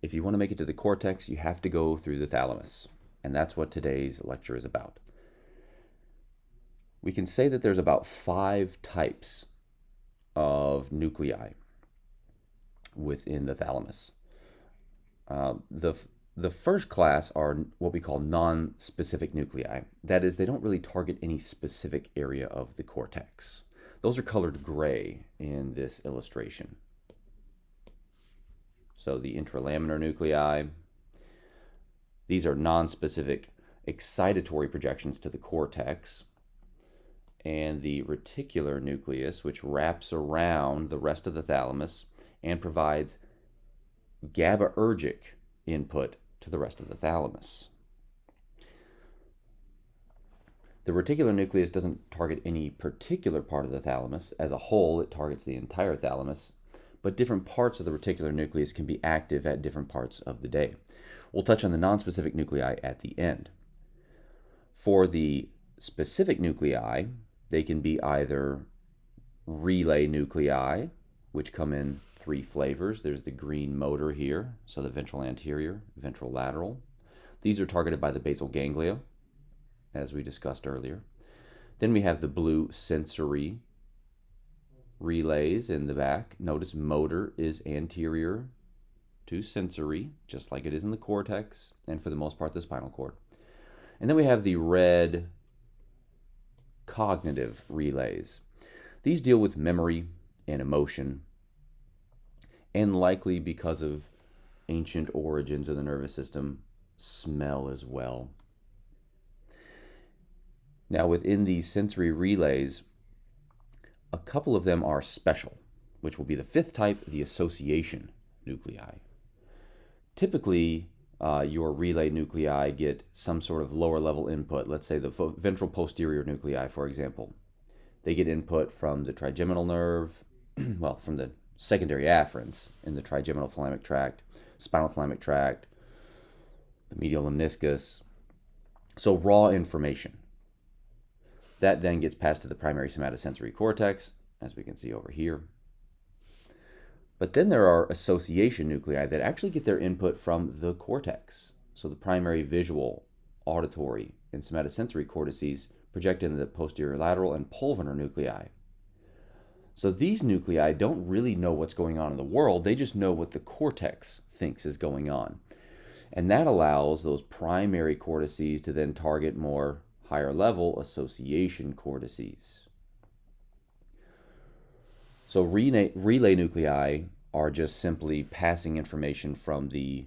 if you want to make it to the cortex, you have to go through the thalamus. And that's what today's lecture is about. We can say that there's about 5 types of nuclei within the thalamus. The first class are what we call nonspecific nuclei. That is, they don't really target any specific area of the cortex. Those are colored gray in this illustration. So the intralaminar nuclei, these are nonspecific excitatory projections to the cortex. And the reticular nucleus, which wraps around the rest of the thalamus and provides GABAergic input to the rest of the thalamus. The reticular nucleus doesn't target any particular part of the thalamus. As a whole, it targets the entire thalamus, but different parts of the reticular nucleus can be active at different parts of the day. We'll touch on the nonspecific nuclei at the end. For the specific nuclei, they can be either relay nuclei, which come in 3 flavors. There's the green motor here, so the ventral anterior, ventral lateral. These are targeted by the basal ganglia, as we discussed earlier. Then we have the blue sensory relays in the back. Notice motor is anterior to sensory, just like it is in the cortex, and for the most part the spinal cord. And then we have the red cognitive relays. These deal with memory and emotion, and likely because of ancient origins of the nervous system, smell as well. Now within these sensory relays, a couple of them are special, which will be the 5th type, the association nuclei. Typically, your relay nuclei get some sort of lower level input. Let's say the ventral posterior nuclei, for example. They get input from the trigeminal nerve, well, from the secondary afferents in the trigeminal thalamic tract, spinal thalamic tract, the medial lemniscus. So raw information. That then gets passed to the primary somatosensory cortex, as we can see over here. But then there are association nuclei that actually get their input from the cortex. So the primary visual, auditory, and somatosensory cortices project into the posterior lateral and pulvinar nuclei. So these nuclei don't really know what's going on in the world, they just know what the cortex thinks is going on. And that allows those primary cortices to then target more higher level association cortices. So relay nuclei are just simply passing information from the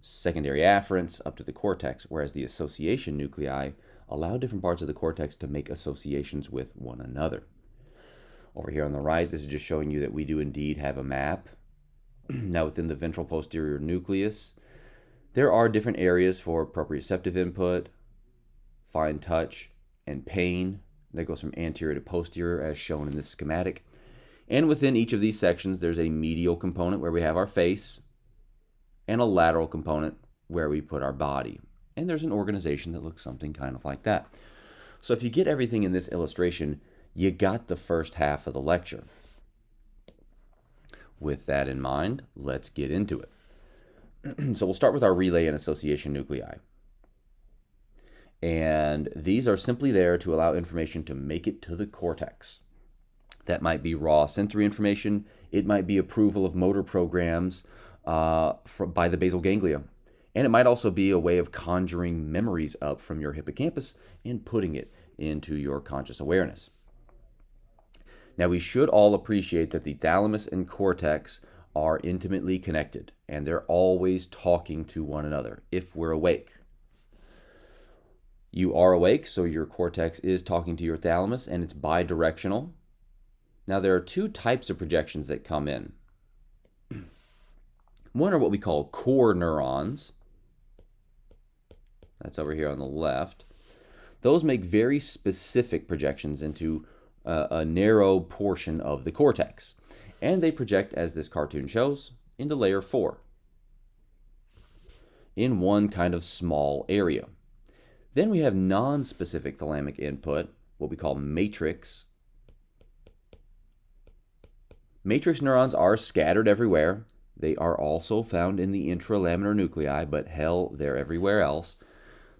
secondary afferents up to the cortex, whereas the association nuclei allow different parts of the cortex to make associations with one another. Over here on the right, this is just showing you that we do indeed have a map. Now within the ventral posterior nucleus, there are different areas for proprioceptive input, fine touch, and pain. That goes from anterior to posterior as shown in this schematic. And within each of these sections, there's a medial component where we have our face and a lateral component where we put our body. And there's an organization that looks something kind of like that. So if you get everything in this illustration, you got the first half of the lecture. With that in mind, let's get into it. So we'll start with our relay and association nuclei. And these are simply there to allow information to make it to the cortex. That might be raw sensory information. It might be approval of motor programs by the basal ganglia. And it might also be a way of conjuring memories up from your hippocampus and putting it into your conscious awareness. Now, we should all appreciate that the thalamus and cortex are intimately connected, and they're always talking to one another if we're awake. You are awake, so your cortex is talking to your thalamus, and it's bidirectional. Now, there are 2 types of projections that come in. One are what we call core neurons. That's over here on the left. Those make very specific projections into a narrow portion of the cortex. And they project, as this cartoon shows, into layer 4 in one kind of small area. Then we have non-specific thalamic input, what we call matrix. Matrix neurons are scattered everywhere. They are also found in the intralaminar nuclei, but hell, they're everywhere else.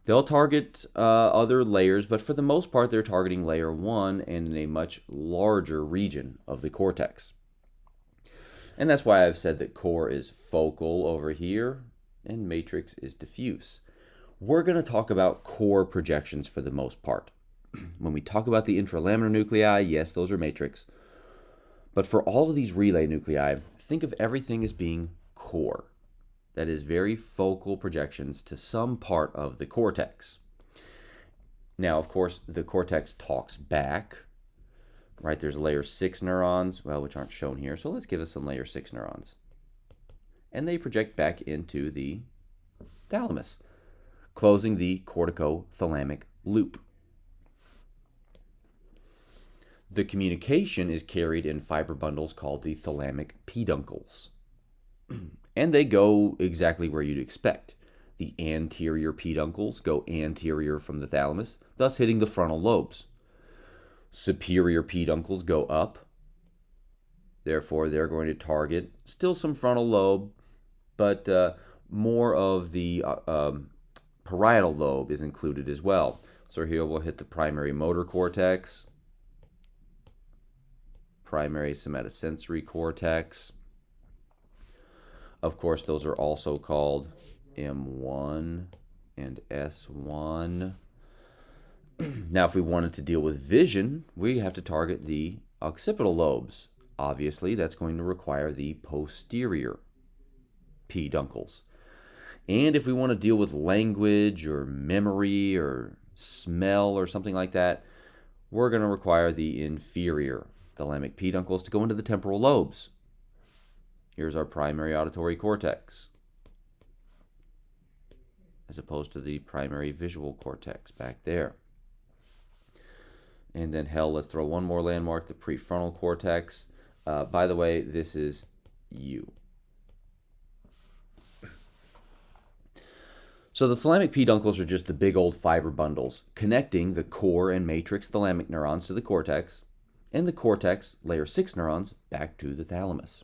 They'll target other layers, but for the most part, they're targeting layer 1 and in a much larger region of the cortex. And that's why I've said that core is focal over here and matrix is diffuse. We're going to talk about core projections for the most part. When we talk about the intralaminar nuclei, yes, those are matrix. But for all of these relay nuclei, think of everything as being core. That is very focal projections to some part of the cortex. Now, of course, the cortex talks back, right? There's layer 6 neurons, well, which aren't shown here. So let's give us some layer 6 neurons. And they project back into the thalamus, closing the corticothalamic loop. The communication is carried in fiber bundles called the thalamic peduncles. And they go exactly where you'd expect. The anterior peduncles go anterior from the thalamus, thus hitting the frontal lobes. Superior peduncles go up. Therefore, they're going to target still some frontal lobe, but more of the parietal lobe is included as well. So here we'll hit the primary motor cortex, primary somatosensory cortex. Of course, those are also called M1 and S1. Now, if we wanted to deal with vision, we have to target the occipital lobes. Obviously, that's going to require the posterior peduncles. And if we want to deal with language or memory or smell or something like that, we're going to require the inferior thalamic peduncles to go into the temporal lobes. Here's our primary auditory cortex, as opposed to the primary visual cortex back there. And then hell, let's throw one more landmark, the prefrontal cortex. By the way, this is you. So the thalamic peduncles are just the big old fiber bundles connecting the core and matrix thalamic neurons to the cortex, and the cortex, layer 6 neurons, back to the thalamus.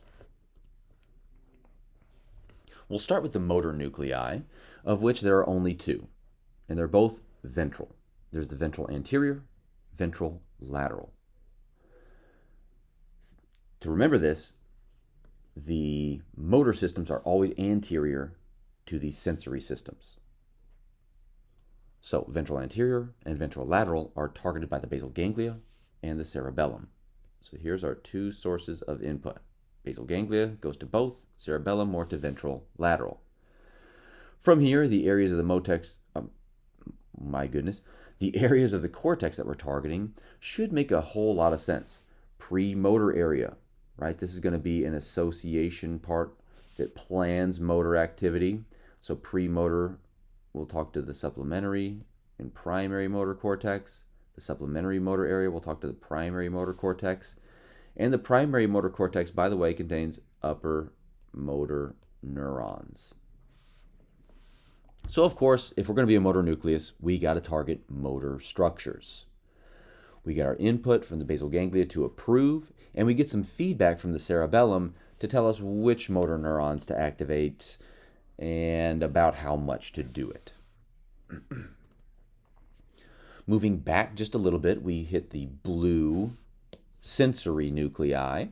We'll start with the motor nuclei, of which there are only 2, and they're both ventral. There's the ventral anterior, ventral lateral. To remember this, the motor systems are always anterior to the sensory systems. So ventral anterior and ventral lateral are targeted by the basal ganglia and the cerebellum. So here's our 2 sources of input. Basal ganglia goes to both, cerebellum more to ventral lateral. From here, the areas of the the areas of the cortex that we're targeting should make a whole lot of sense. Premotor area, right? This is going to be an association part that plans motor activity. So premotor, we'll talk to the supplementary and primary motor cortex. The supplementary motor area, we'll talk to the primary motor cortex. And the primary motor cortex, by the way, contains upper motor neurons. So, of course, if we're going to be a motor nucleus, we got to target motor structures. We get our input from the basal ganglia to approve, and we get some feedback from the cerebellum to tell us which motor neurons to activate and about how much to do it. Moving back just a little bit, we hit the blue sensory nuclei.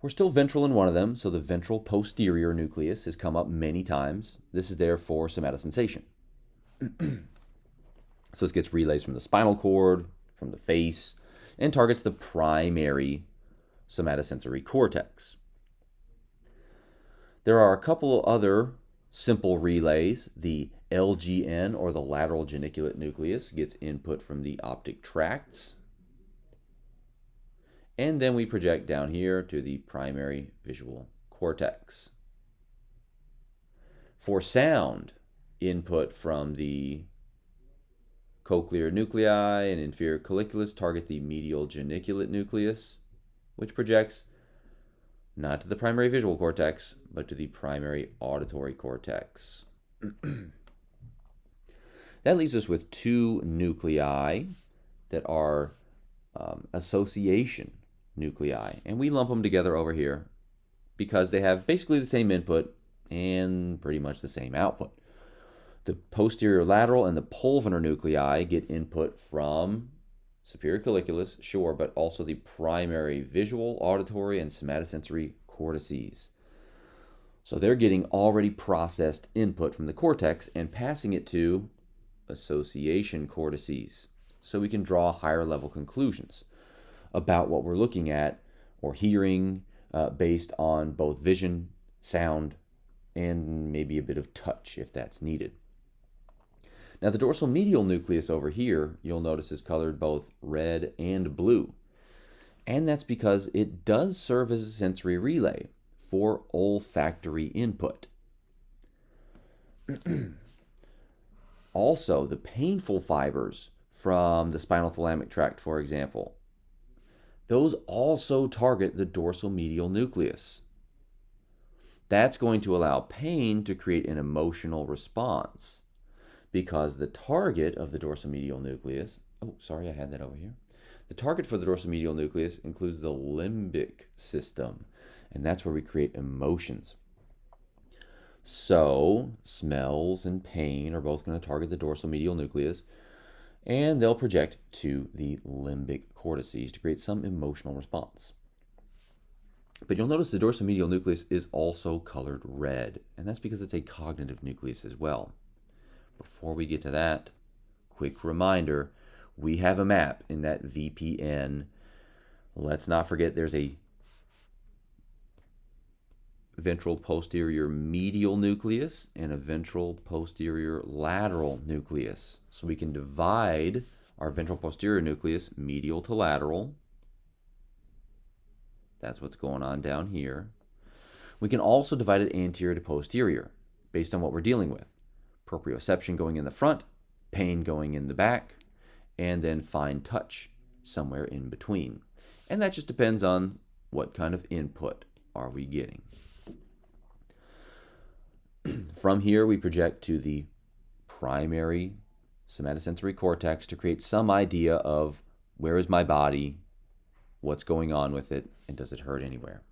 We're still ventral in one of them, so the ventral posterior nucleus has come up many times. This is there for somatosensation. So this gets relays from the spinal cord, from the face, and targets the primary somatosensory cortex. There are a couple other simple relays. The LGN, or the lateral geniculate nucleus, gets input from the optic tracts. And then we project down here to the primary visual cortex. For sound, input from the cochlear nuclei and inferior colliculus target the medial geniculate nucleus, which projects not to the primary visual cortex, but to the primary auditory cortex. That leaves us with 2 nuclei that are association nuclei, and we lump them together over here because they have basically the same input and pretty much the same output. The posterior lateral and the pulvinar nuclei get input from superior colliculus, sure, but also the primary visual, auditory, and somatosensory cortices. So they're getting already processed input from the cortex and passing it to association cortices, so we can draw higher level conclusions about what we're looking at or hearing based on both vision, sound, and maybe a bit of touch if that's needed. Now the dorsal medial nucleus over here, you'll notice, is colored both red and blue. And that's because it does serve as a sensory relay for olfactory input. Also, the painful fibers from the spinal thalamic tract, for example, those also target the dorsal medial nucleus. That's going to allow pain to create an emotional response because the target of the dorsal medial nucleus, I had that over here. The target for the dorsal medial nucleus includes the limbic system, and that's where we create emotions. So, smells and pain are both going to target the dorsal medial nucleus, and they'll project to the limbic cortices to create some emotional response. But you'll notice the dorsal medial nucleus is also colored red, and that's because it's a cognitive nucleus as well. Before we get to that, quick reminder, we have a map in that VPN. Let's not forget there's a ventral posterior medial nucleus and a ventral posterior lateral nucleus. So we can divide our ventral posterior nucleus medial to lateral. That's what's going on down here. We can also divide it anterior to posterior based on what we're dealing with. Proprioception going in the front, pain going in the back, and then fine touch somewhere in between. And that just depends on what kind of input are we getting. From here, we project to the primary somatosensory cortex to create some idea of where is my body, what's going on with it, and does it hurt anywhere.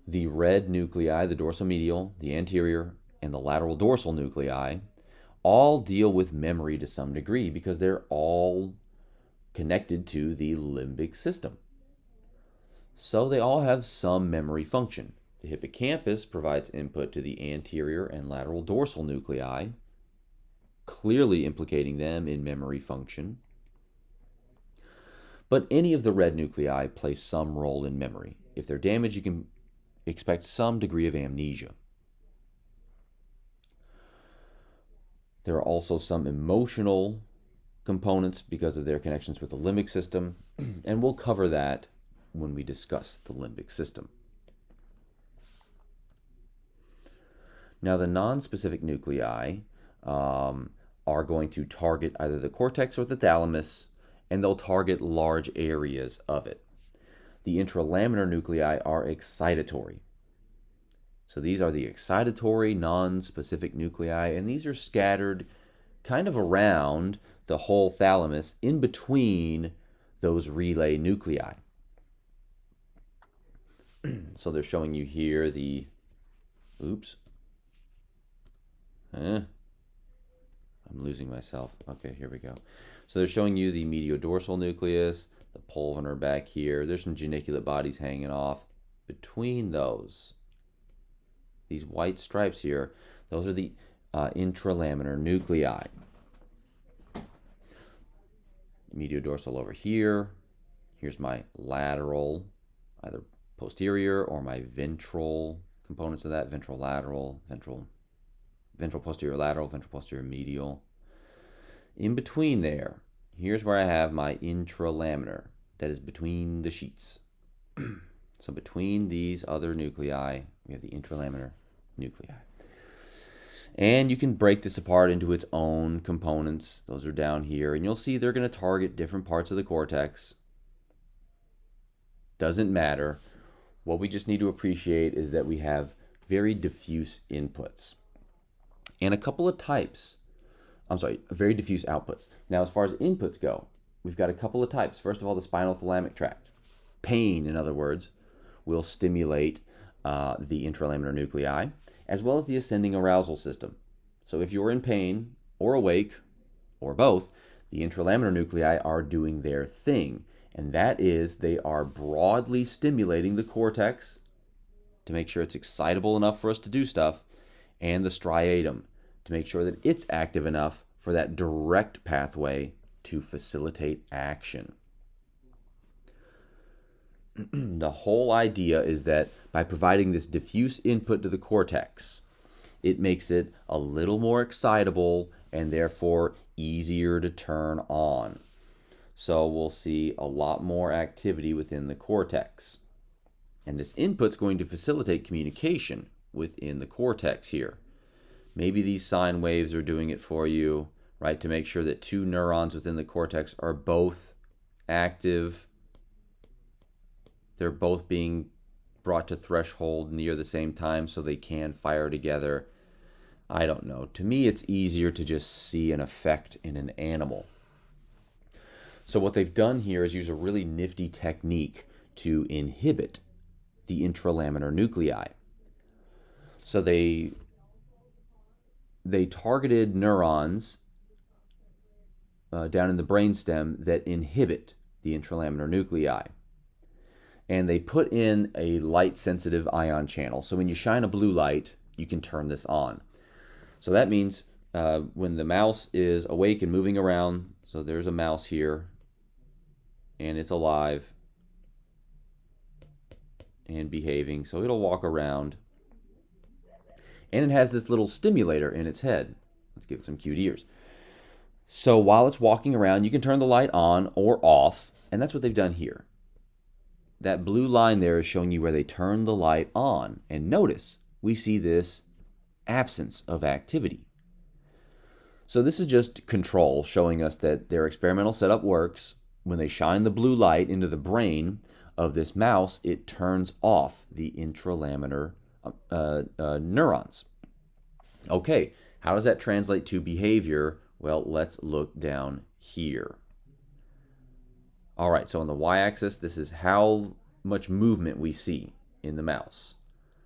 The red nuclei, the dorsal medial, the anterior, and the lateral dorsal nuclei all deal with memory to some degree because they're all connected to the limbic system. So they all have some memory function. The hippocampus provides input to the anterior and lateral dorsal nuclei, clearly implicating them in memory function. But any of the red nuclei play some role in memory. If they're damaged, you can expect some degree of amnesia. There are also some emotional components because of their connections with the limbic system, and we'll cover that when we discuss the limbic system. Now, the nonspecific nuclei are going to target either the cortex or the thalamus, and they'll target large areas of it. The intralaminar nuclei are excitatory. So these are the excitatory nonspecific nuclei, and these are scattered kind of around the whole thalamus in between those relay nuclei. So they're showing you here the, I'm losing myself. Okay, here we go. So they're showing you the mediodorsal nucleus, the pulvinar back here. There's some geniculate bodies hanging off between those. These white stripes here, those are the intralaminar nuclei. Mediodorsal over here. Here's my lateral, either posterior or my ventral components of that, ventral lateral, ventral posterior lateral, ventral posterior medial. In between there, here's where I have my intralaminar, that is between the sheets. So between these other nuclei, we have the intralaminar nuclei. And you can break this apart into its own components. Those are down here, and you'll see they're going to target different parts of the cortex. Doesn't matter. What we just need to appreciate is that we have very diffuse inputs and a couple of types. Very diffuse outputs. Now, as far as inputs go, we've got a couple of types. First of all, the spinal thalamic tract. Pain, in other words, will stimulate the intralaminar nuclei, as well as the ascending arousal system. So if you're in pain or awake, or both, the intralaminar nuclei are doing their thing, and that is they are broadly stimulating the cortex to make sure it's excitable enough for us to do stuff, and the striatum to make sure that it's active enough for that direct pathway to facilitate action. The whole idea is that by providing this diffuse input to the cortex, it makes it a little more excitable and therefore easier to turn on. So we'll see a lot more activity within the cortex. And this input's going to facilitate communication within the cortex here. Maybe these sine waves are doing it for you, right, to make sure that two neurons within the cortex are both active. They're both being brought to threshold near the same time so they can fire together. I don't know. To me, it's easier to just see an effect in an animal. So what they've done here is use a really nifty technique to inhibit the intralaminar nuclei. So they targeted neurons down in the brainstem that inhibit the intralaminar nuclei. And they put in a light-sensitive ion channel. So when you shine a blue light, you can turn this on. So that means when the mouse is awake and moving around, so there's a mouse here, and it's alive and behaving, so it'll walk around. And it has this little stimulator in its head. Let's give it some cute ears. So while it's walking around, you can turn the light on or off, and that's what they've done here. That blue line there is showing you where they turn the light on. And notice, we see this absence of activity. So this is just control showing us that their experimental setup works. When they shine the blue light into the brain of this mouse, it turns off the intralaminar neurons. Okay, how does that translate to behavior? Well, let's look down here. All right, so on the y-axis, this is how much movement we see in the mouse.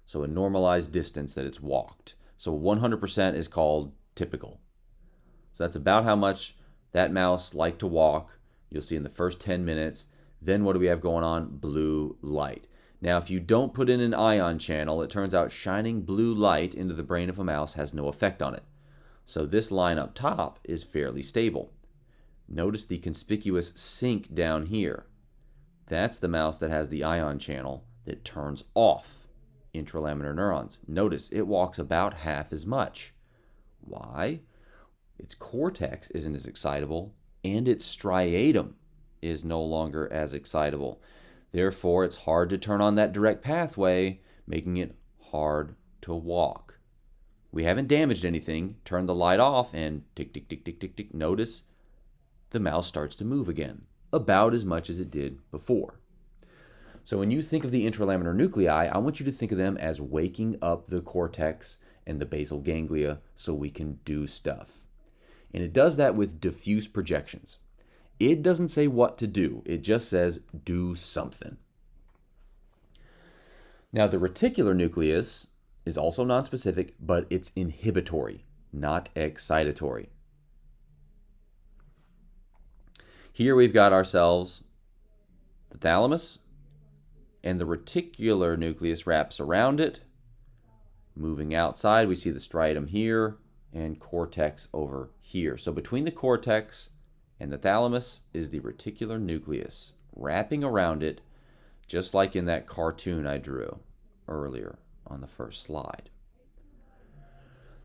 So a normalized distance that it's walked. So 100% is called typical. So that's about how much that mouse liked to walk. You'll see in the first 10 minutes. Then what do we have going on? Blue light. Now, if you don't put in an ion channel, it turns out shining blue light into the brain of a mouse has no effect on it. So this line up top is fairly stable. Notice the conspicuous sink down here. That's the mouse that has the ion channel that turns off intralaminar neurons. Notice it walks about half as much. Why? Its cortex isn't as excitable, and its striatum is no longer as excitable. Therefore, it's hard to turn on that direct pathway, making it hard to walk. We haven't damaged anything. Turn the light off and tick, tick, tick, tick, tick, tick. Notice the mouse starts to move again, about as much as it did before. So when you think of the intralaminar nuclei, I want you to think of them as waking up the cortex and the basal ganglia so we can do stuff. And it does that with diffuse projections. It doesn't say what to do. It just says do something. Now the reticular nucleus is also nonspecific, but it's inhibitory, not excitatory. Here we've got ourselves the thalamus, and the reticular nucleus wraps around it. Moving outside, we see the striatum here and cortex over here. So between the cortex and the thalamus is the reticular nucleus, wrapping around it, just like in that cartoon I drew earlier on the first slide.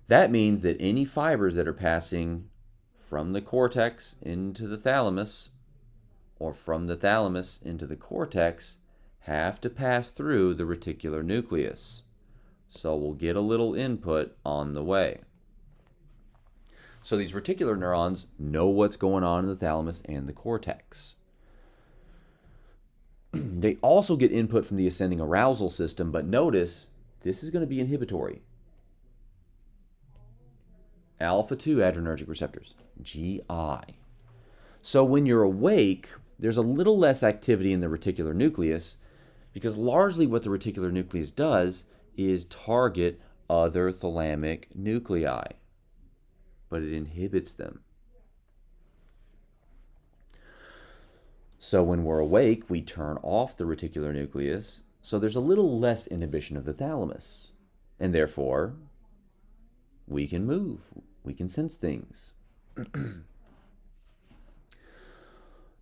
That means that any fibers that are passing from the cortex into the thalamus, or from the thalamus into the cortex, have to pass through the reticular nucleus. So we'll get a little input on the way. So these reticular neurons know what's going on in the thalamus and the cortex. They also get input from the ascending arousal system, but notice this is going to be inhibitory. Alpha 2 adrenergic receptors, GI. So when you're awake, there's a little less activity in the reticular nucleus because largely what the reticular nucleus does is target other thalamic nuclei, but it inhibits them. So when we're awake, we turn off the reticular nucleus, so there's a little less inhibition of the thalamus, and therefore we can move, we can sense things.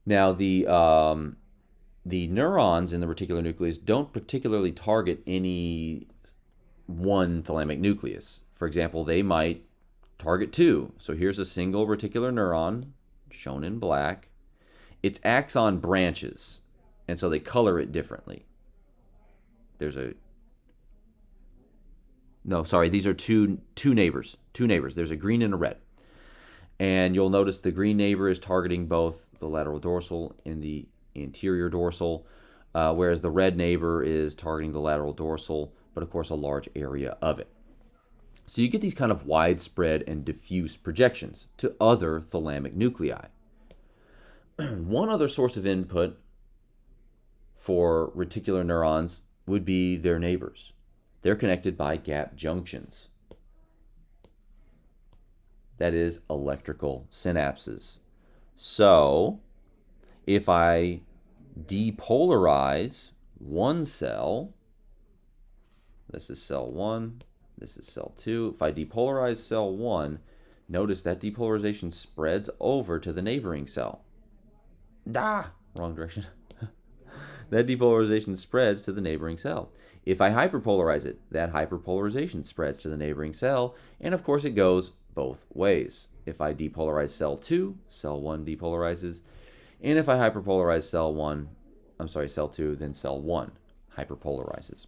Now, the neurons in the reticular nucleus don't particularly target any one thalamic nucleus. For example, they might target two. So here's a single reticular neuron, shown in black. Its axon branches, and so they color it differently. These are two neighbors. There's a green and a red. And you'll notice the green neighbor is targeting both the lateral dorsal and the anterior dorsal, whereas the red neighbor is targeting the lateral dorsal, but of course a large area of it. So you get these kind of widespread and diffuse projections to other thalamic nuclei. One other source of input for reticular neurons would be their neighbors. They're connected by gap junctions. That is electrical synapses. So if I depolarize one cell, this is cell 1, this is cell 2. If I depolarize cell 1, notice that depolarization spreads over to the neighboring cell. Wrong direction. That depolarization spreads to the neighboring cell. If I hyperpolarize it, that hyperpolarization spreads to the neighboring cell, and of course it goes both ways. If I depolarize cell 2, cell 1 depolarizes, and if I hyperpolarize cell 2, then cell 1 hyperpolarizes.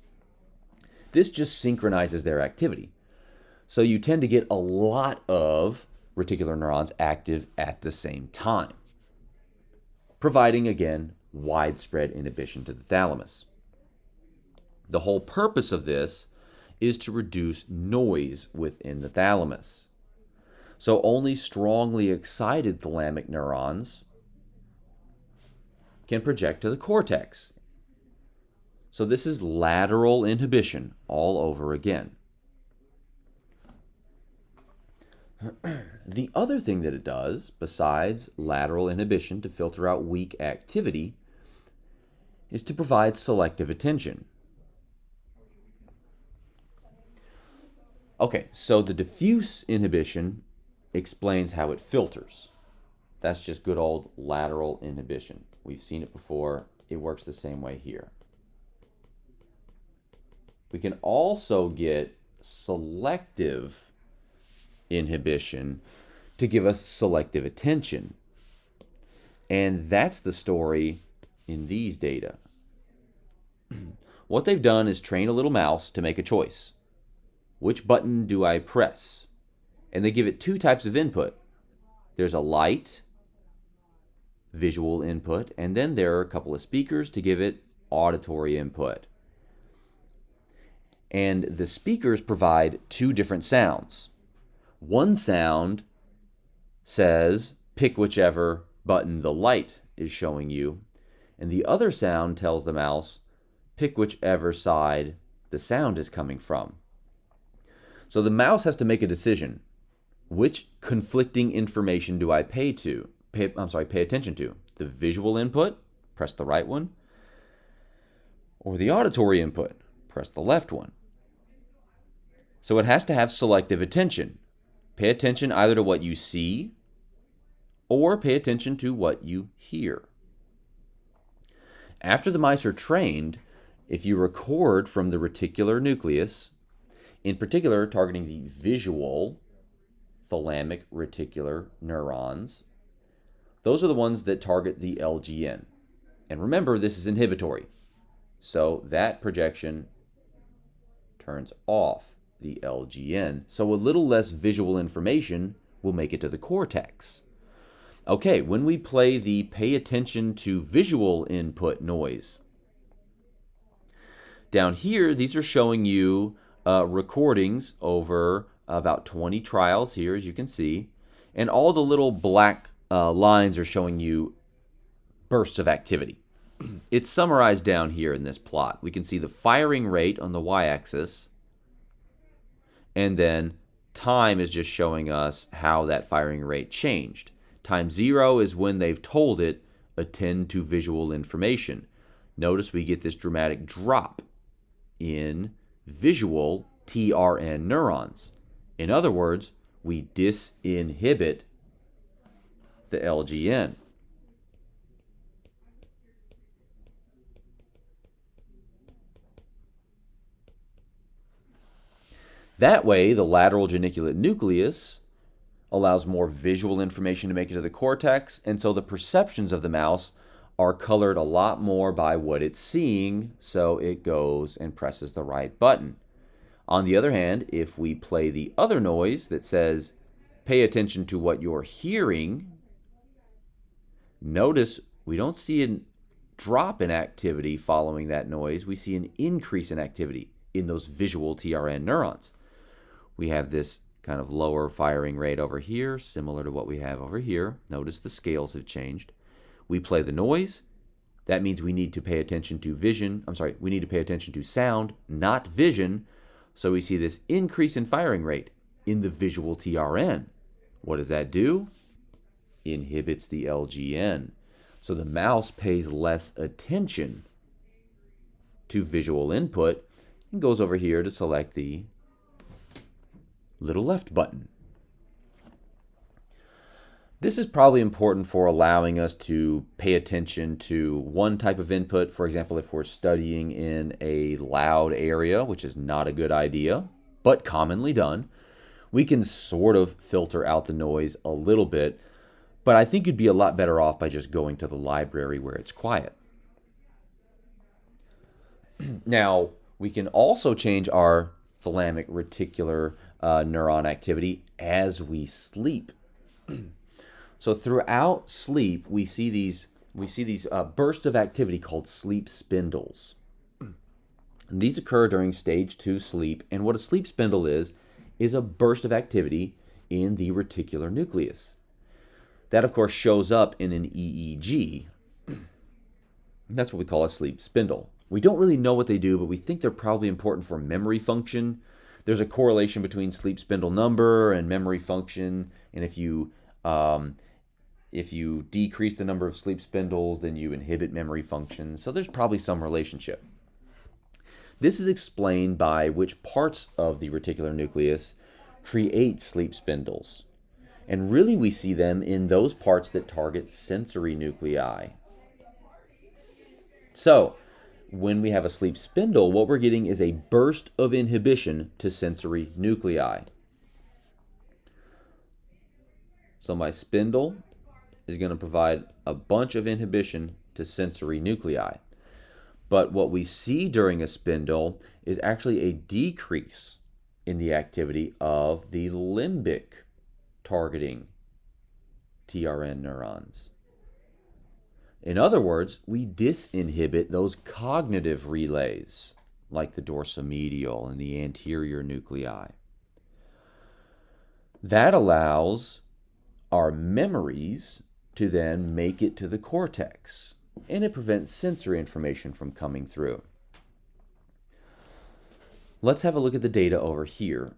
This just synchronizes their activity. So you tend to get a lot of reticular neurons active at the same time, providing, again, widespread inhibition to the thalamus. The whole purpose of this is to reduce noise within the thalamus. So only strongly excited thalamic neurons can project to the cortex. So this is lateral inhibition all over again. The other thing that it does, besides lateral inhibition to filter out weak activity, is to provide selective attention. Okay, so the diffuse inhibition explains how it filters. That's just good old lateral inhibition. We've seen it before. It works the same way here. We can also get selective inhibition to give us selective attention. And that's the story in these data. What they've done is train a little mouse to make a choice. Which button do I press? And they give it two types of input. There's a light, visual input, and then there are a couple of speakers to give it auditory input. And the speakers provide two different sounds. One sound says, pick whichever button the light is showing you, and the other sound tells the mouse, pick whichever side the sound is coming from. So the mouse has to make a decision. Which conflicting information do I pay attention to? The visual input, press the right one, or the auditory input, press the left one. So it has to have selective attention. Pay attention either to what you see or pay attention to what you hear. After the mice are trained, if you record from the reticular nucleus, in particular targeting the visual thalamic reticular neurons, those are the ones that target the LGN. And remember, this is inhibitory. So that projection turns off the LGN. So a little less visual information will make it to the cortex. Okay, when we play the pay attention to visual input noise, down here, these are showing you recordings over about 20 trials here, as you can see. And all the little black lines are showing you bursts of activity. It's summarized down here in this plot. We can see the firing rate on the y-axis, and then time is just showing us how that firing rate changed. Time 0 is when they've told it, attend to visual information. Notice we get this dramatic drop in visual TRN neurons. In other words, we disinhibit the LGN. That way, the lateral geniculate nucleus allows more visual information to make it to the cortex, and so the perceptions of the mouse are colored a lot more by what it's seeing, so it goes and presses the right button. On the other hand, if we play the other noise that says, pay attention to what you're hearing, notice we don't see a drop in activity following that noise. We see an increase in activity in those visual TRN neurons. We have this kind of lower firing rate over here, similar to what we have over here. Notice the scales have changed. We play the noise. That means we need to pay attention to we need to pay attention to sound, not vision. So we see this increase in firing rate in the visual TRN. What does that do? Inhibits the LGN. So the mouse pays less attention to visual input and goes over here to select the little left button. This is probably important for allowing us to pay attention to one type of input. For example, if we're studying in a loud area, which is not a good idea, but commonly done, we can sort of filter out the noise a little bit, but I think you'd be a lot better off by just going to the library where it's quiet. Now, we can also change our thalamic reticular neuron activity as we sleep. So throughout sleep, we see these bursts of activity called sleep spindles. And these occur during stage 2 sleep, and what a sleep spindle is a burst of activity in the reticular nucleus. That, of course, shows up in an EEG. That's what we call a sleep spindle. We don't really know what they do, but we think they're probably important for memory function. There's a correlation between sleep spindle number and memory function, and if you decrease the number of sleep spindles, then you inhibit memory function. So there's probably some relationship. This is explained by which parts of the reticular nucleus create sleep spindles. And really we see them in those parts that target sensory nuclei. So when we have a sleep spindle, what we're getting is a burst of inhibition to sensory nuclei. So my spindle is going to provide a bunch of inhibition to sensory nuclei. But what we see during a spindle is actually a decrease in the activity of the limbic targeting TRN neurons. In other words, we disinhibit those cognitive relays like the dorsomedial and the anterior nuclei. That allows our memories to then make it to the cortex, and it prevents sensory information from coming through. Let's have a look at the data over here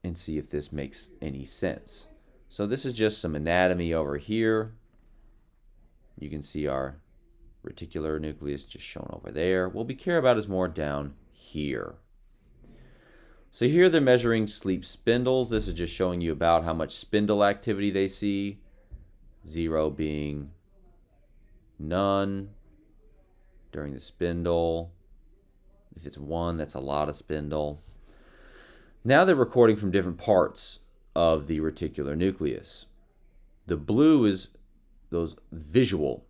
and see if this makes any sense. So this is just some anatomy over here. You can see our reticular nucleus just shown over there. What we care about is more down here. So here they're measuring sleep spindles. This is just showing you about how much spindle activity they see. 0 being none during the spindle. If it's 1, that's a lot of spindle. Now they're recording from different parts of the reticular nucleus. The blue is those visual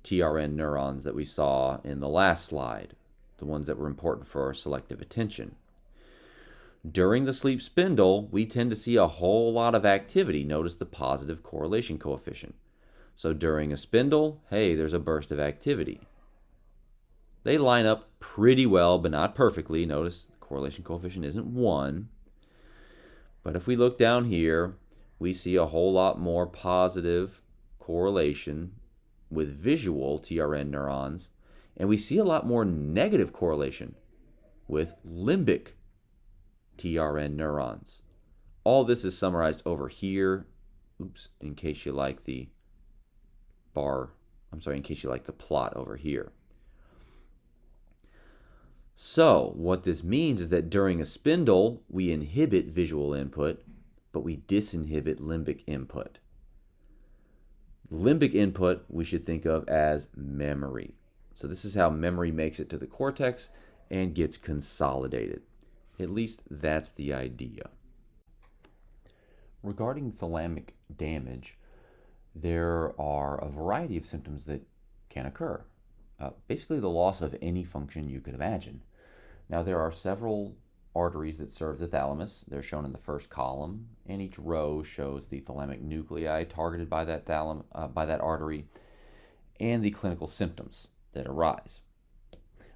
TRN neurons that we saw in the last slide, the ones that were important for our selective attention. During the sleep spindle, we tend to see a whole lot of activity. Notice the positive correlation coefficient. So during a spindle, hey, there's a burst of activity. They line up pretty well, but not perfectly. Notice the correlation coefficient isn't 1. But if we look down here, we see a whole lot more positive correlation with visual TRN neurons, and we see a lot more negative correlation with limbic TRN neurons. All this is summarized over here. Oops, in case you like the in case you like the plot over here. So what this means is that during a spindle, we inhibit visual input, but we disinhibit limbic input. Limbic input we should think of as memory. So this is how memory makes it to the cortex and gets consolidated. At least that's the idea. Regarding thalamic damage, there are a variety of symptoms that can occur. Basically the loss of any function you could imagine. Now there are several arteries that serve the thalamus. They're shown in the first column, and each row shows the thalamic nuclei targeted by that artery and the clinical symptoms that arise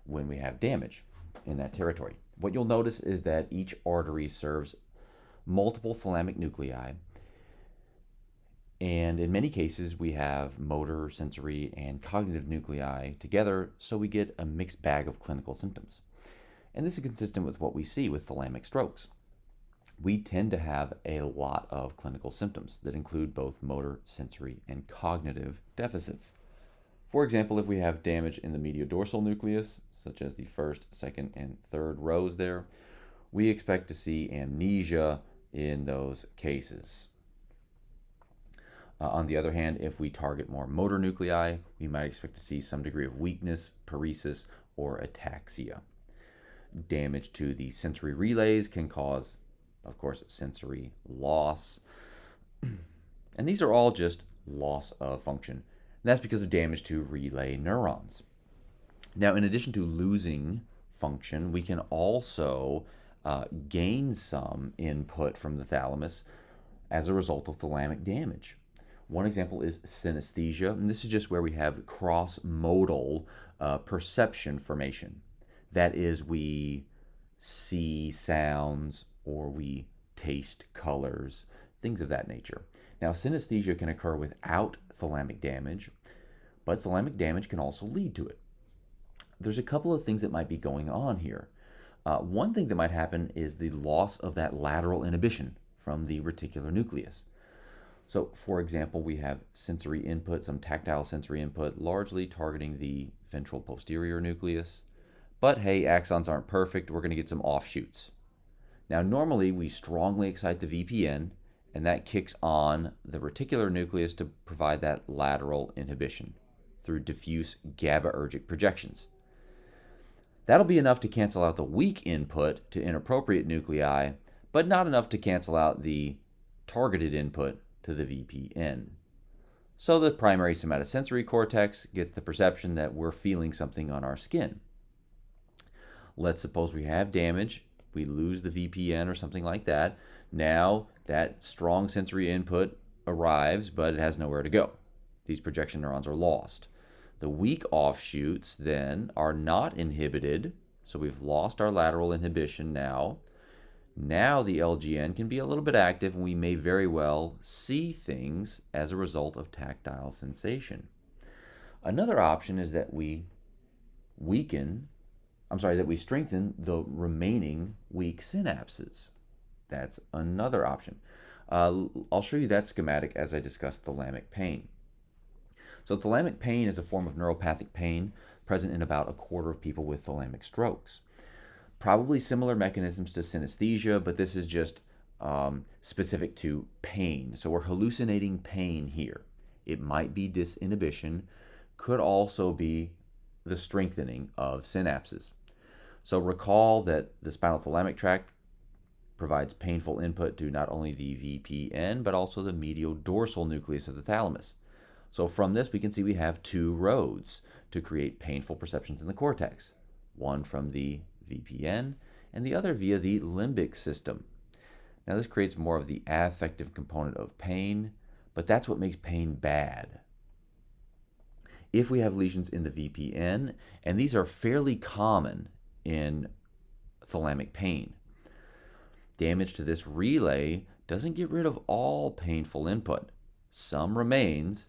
when we have damage in that territory. What you'll notice is that each artery serves multiple thalamic nuclei, and in many cases we have motor, sensory, and cognitive nuclei together, so we get a mixed bag of clinical symptoms. And this is consistent with what we see with thalamic strokes. We tend to have a lot of clinical symptoms that include both motor, sensory, and cognitive deficits. For example, if we have damage in the mediodorsal nucleus, such as the first, second, and third rows there, we expect to see amnesia in those cases. On the other hand, if we target more motor nuclei, we might expect to see some degree of weakness, paresis, or ataxia. Damage to the sensory relays can cause, of course, sensory loss. And these are all just loss of function. And that's because of damage to relay neurons. Now, in addition to losing function, we can also gain some input from the thalamus as a result of thalamic damage. One example is synesthesia, and this is just where we have cross-modal perception formation. That is, we see sounds or we taste colors, things of that nature. Now, synesthesia can occur without thalamic damage, but thalamic damage can also lead to it. There's a couple of things that might be going on here. One thing that might happen is the loss of that lateral inhibition from the reticular nucleus. So, for example, we have sensory input, some tactile sensory input, largely targeting the ventral posterior nucleus. But hey, axons aren't perfect. We're going to get some offshoots. Now, normally we strongly excite the VPN, and that kicks on the reticular nucleus to provide that lateral inhibition through diffuse GABAergic projections. That'll be enough to cancel out the weak input to inappropriate nuclei, but not enough to cancel out the targeted input to the VPN. So the primary somatosensory cortex gets the perception that we're feeling something on our skin. Let's suppose we have damage, we lose the VPN or something like that. Now that strong sensory input arrives, but it has nowhere to go. These projection neurons are lost. The weak offshoots then are not inhibited, so we've lost our lateral inhibition now. Now the LGN can be a little bit active, and we may very well see things as a result of tactile sensation. Another option is that we strengthen the remaining weak synapses. That's another option. I'll show you that schematic as I discuss thalamic pain. So thalamic pain is a form of neuropathic pain present in about a quarter of people with thalamic strokes. Probably similar mechanisms to synesthesia, but this is just specific to pain. So we're hallucinating pain here. It might be disinhibition, could also be the strengthening of synapses. So recall that the spinal thalamic tract provides painful input to not only the VPN, but also the mediodorsal nucleus of the thalamus. So from this, we can see we have two roads to create painful perceptions in the cortex. One from the VPN, and the other via the limbic system. Now this creates more of the affective component of pain, but that's what makes pain bad. If we have lesions in the VPN, and these are fairly common in thalamic pain, damage to this relay doesn't get rid of all painful input. Some remains,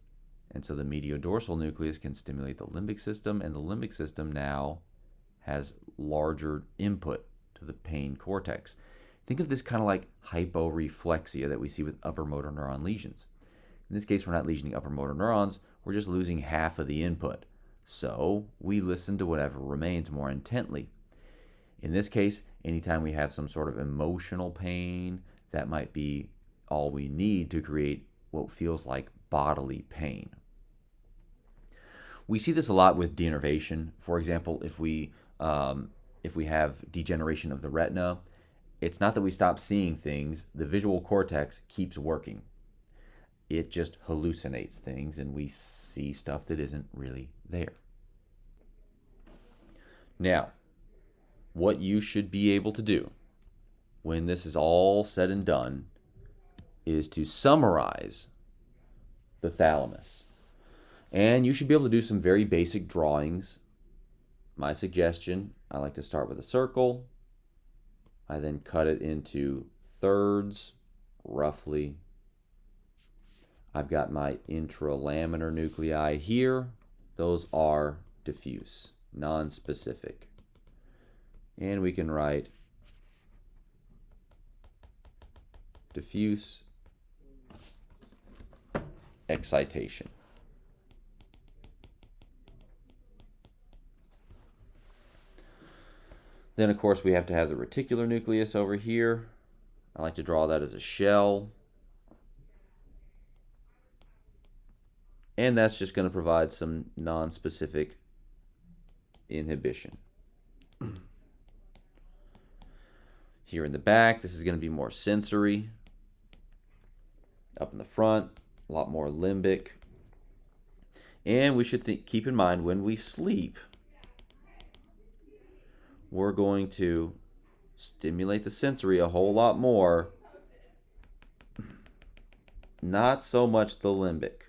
And so the mediodorsal nucleus can stimulate the limbic system, and the limbic system now has larger input to the pain cortex. Think of this kind of like hyporeflexia that we see with upper motor neuron lesions. In this case, we're not lesioning upper motor neurons, we're just losing half of the input. So we listen to whatever remains more intently. In this case, anytime we have some sort of emotional pain, that might be all we need to create what feels like bodily pain. We see this a lot with denervation. For example, if we have degeneration of the retina, it's not that we stop seeing things, the visual cortex keeps working. It just hallucinates things and we see stuff that isn't really there. Now, what you should be able to do when this is all said and done is to summarize the thalamus. And you should be able to do some very basic drawings. My suggestion, I like to start with a circle. I then cut it into thirds, roughly. I've got my intralaminar nuclei here. Those are diffuse, nonspecific. And we can write diffuse excitation. Then, of course, we have to have the reticular nucleus over here. I like to draw that as a shell. And that's just going to provide some non-specific inhibition. Here in the back, this is going to be more sensory. Up in the front, a lot more limbic. And we should keep in mind when we sleep, we're going to stimulate the sensory a whole lot more. Not so much the limbic.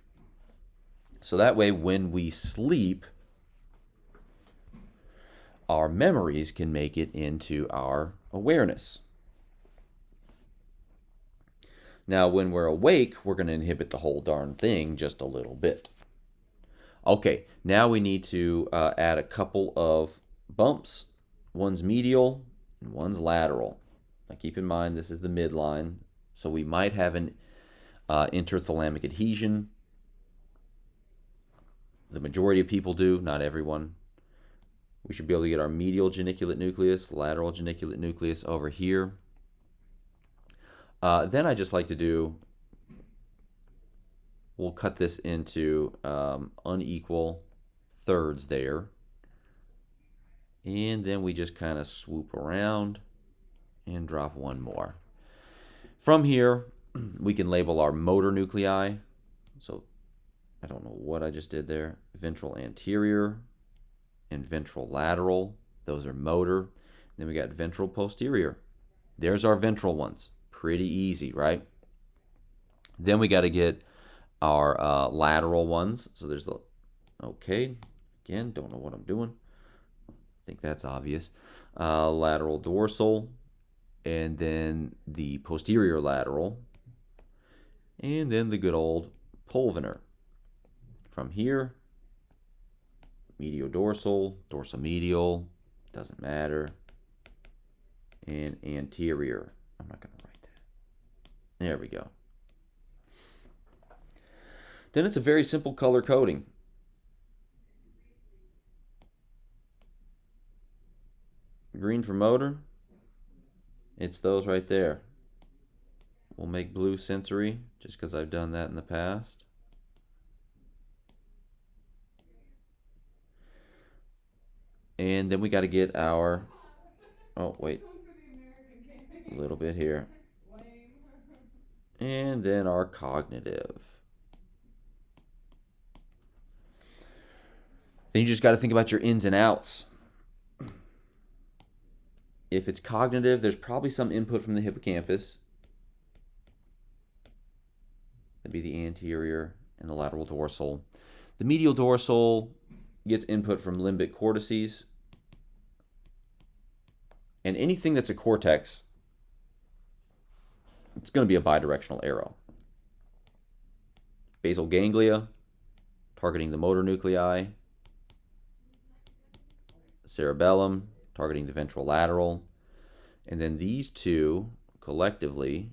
So that way, when we sleep, our memories can make it into our awareness. Now, when we're awake, we're going to inhibit the whole darn thing just a little bit. Okay, now we need to add a couple of bumps. One's medial and one's lateral. Now keep in mind this is the midline, so we might have an interthalamic adhesion. The majority of people do, not everyone. We should be able to get our medial geniculate nucleus, lateral geniculate nucleus over here. Then I just like to do, we'll cut this into unequal thirds there. And then we just kind of swoop around and drop one more. From here, we can label our motor nuclei. So I don't know what I just did there. Ventral anterior and ventral lateral. Those are motor. Then we got ventral posterior. There's our ventral ones. Pretty easy, right? Then we got to get our lateral ones. So there's the, okay, again, don't know what I'm doing. I think that's obvious. Lateral dorsal, and then the posterior lateral, and then the good old pulvinar. From here, mediodorsal, dorsomedial, doesn't matter, and anterior. I'm not going to write that. There we go. Then it's a very simple color coding. Green for motor, it's those right there. We'll make blue sensory just because I've done that in the past. And then we got to get our, oh wait, a little bit here. And then our cognitive. Then you just got to think about your ins and outs. If it's cognitive, there's probably some input from the hippocampus. That'd be the anterior and the lateral dorsal. The medial dorsal gets input from limbic cortices. And anything that's a cortex, it's going to be a bidirectional arrow. Basal ganglia, targeting the motor nuclei, cerebellum targeting the ventrolateral, and then these two collectively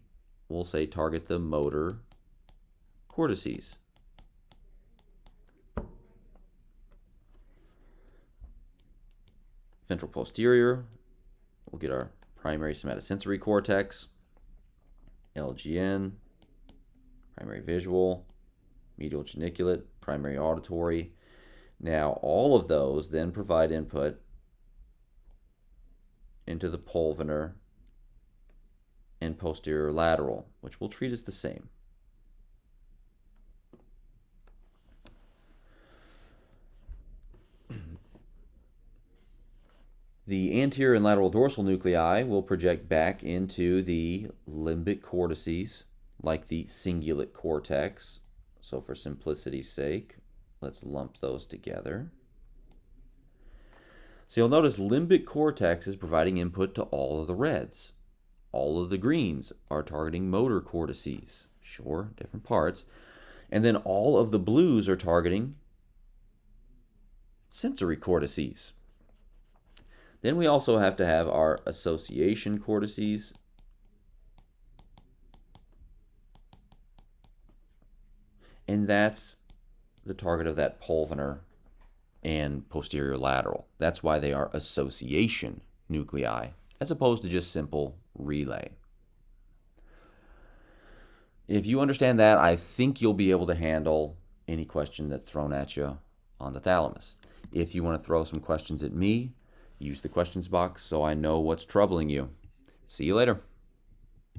we'll say target the motor cortices. Ventral posterior, we'll get our primary somatosensory cortex, LGN, primary visual, medial geniculate, primary auditory. Now, all of those then provide input into the pulvinar and posterior lateral, which we'll treat as the same. The anterior and lateral dorsal nuclei will project back into the limbic cortices, like the cingulate cortex. So for simplicity's sake, let's lump those together. So you'll notice limbic cortex is providing input to all of the reds. All of the greens are targeting motor cortices. Sure, different parts. And then all of the blues are targeting sensory cortices. Then we also have to have our association cortices. And that's the target of that pulvinar and posterior lateral. That's why they are association nuclei, as opposed to just simple relay. If you understand that, I think you'll be able to handle any question that's thrown at you on the thalamus. If you want to throw some questions at me, use the questions box so I know what's troubling you. See you later.